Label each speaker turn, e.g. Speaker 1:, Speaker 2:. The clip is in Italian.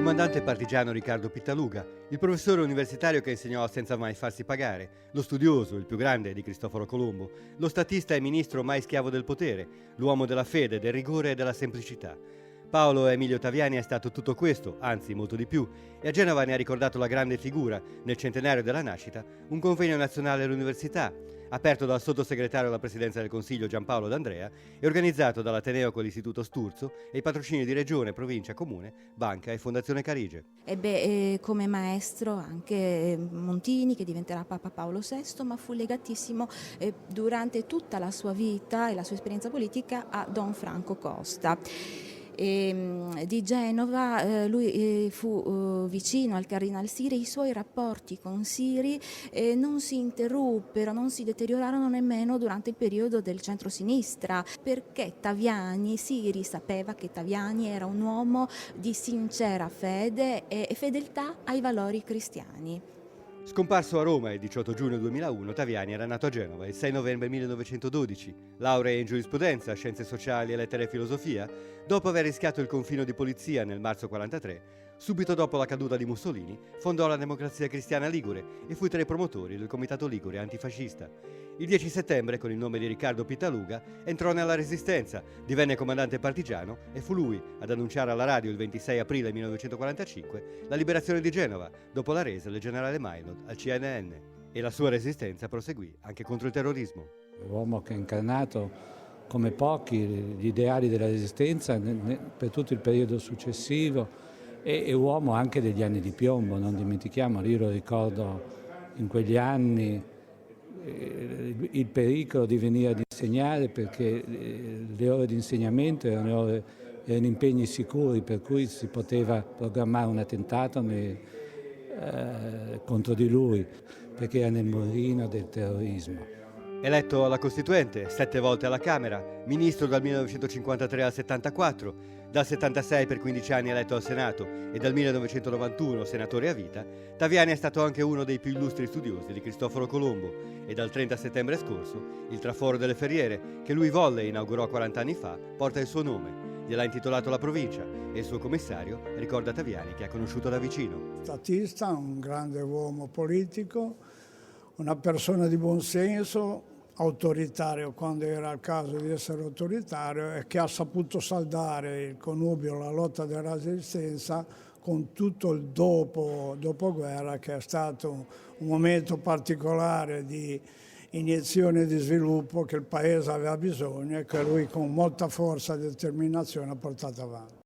Speaker 1: comandante partigiano Riccardo Pittaluga, il professore universitario che insegnò senza mai farsi pagare, lo studioso, il più grande di Cristoforo Colombo, lo statista e ministro mai schiavo del potere, l'uomo della fede, del rigore e della semplicità. Paolo Emilio Taviani è stato tutto questo, anzi molto di più, e a Genova ne ha ricordato la grande figura, nel centenario della nascita, un convegno nazionale all'università, aperto dal sottosegretario alla Presidenza del Consiglio Giampaolo D'Andrea e organizzato dall'Ateneo con l'Istituto Sturzo e i patrocini di Regione, Provincia, Comune, Banca e Fondazione Carige.
Speaker 2: Ebbe come maestro anche Montini, che diventerà Papa Paolo VI, ma fu legatissimo durante tutta la sua vita e la sua esperienza politica a Don Franco Costa. Di Genova lui fu vicino al Cardinal Siri, i suoi rapporti con Siri non si interruppero, non si deteriorarono nemmeno durante il periodo del centro-sinistra, perché Siri sapeva che Taviani era un uomo di sincera fede e fedeltà ai valori cristiani.
Speaker 1: Scomparso a Roma il 18 giugno 2001, Taviani era nato a Genova il 6 novembre 1912, laurea in giurisprudenza, scienze sociali e lettere e filosofia, dopo aver rischiato il confino di polizia nel marzo 1943, subito dopo la caduta di Mussolini, fondò la Democrazia Cristiana Ligure e fu tra i promotori del Comitato Ligure antifascista. Il 10 settembre, con il nome di Riccardo Pittaluga, entrò nella Resistenza, divenne comandante partigiano e fu lui ad annunciare alla radio il 26 aprile 1945 la liberazione di Genova, dopo la resa del generale Maynard al CNN. E la sua resistenza proseguì anche contro il terrorismo.
Speaker 3: L'uomo che ha incarnato come pochi gli ideali della Resistenza per tutto il periodo successivo e uomo anche degli anni di piombo, non dimentichiamolo, io lo ricordo in quegli anni il pericolo di venire ad insegnare, perché le ore di insegnamento erano impegni sicuri, per cui si poteva programmare un attentato contro di lui, perché era nel morino del terrorismo.
Speaker 1: Eletto alla Costituente, 7 volte alla Camera, ministro dal 1953 al 74, dal 76 per 15 anni eletto al Senato e dal 1991 senatore a vita, Taviani è stato anche uno dei più illustri studiosi di Cristoforo Colombo e dal 30 settembre scorso il traforo delle Ferriere, che lui volle e inaugurò 40 anni fa, porta il suo nome. Gliel'ha intitolato la provincia e il suo commissario ricorda Taviani, che ha conosciuto da vicino.
Speaker 4: Statista, un grande uomo politico, una persona di buon senso, autoritario quando era il caso di essere autoritario, e che ha saputo saldare il connubio, la lotta della resistenza con tutto il dopoguerra, che è stato un momento particolare di iniezione di sviluppo che il Paese aveva bisogno e che lui con molta forza e determinazione ha portato avanti.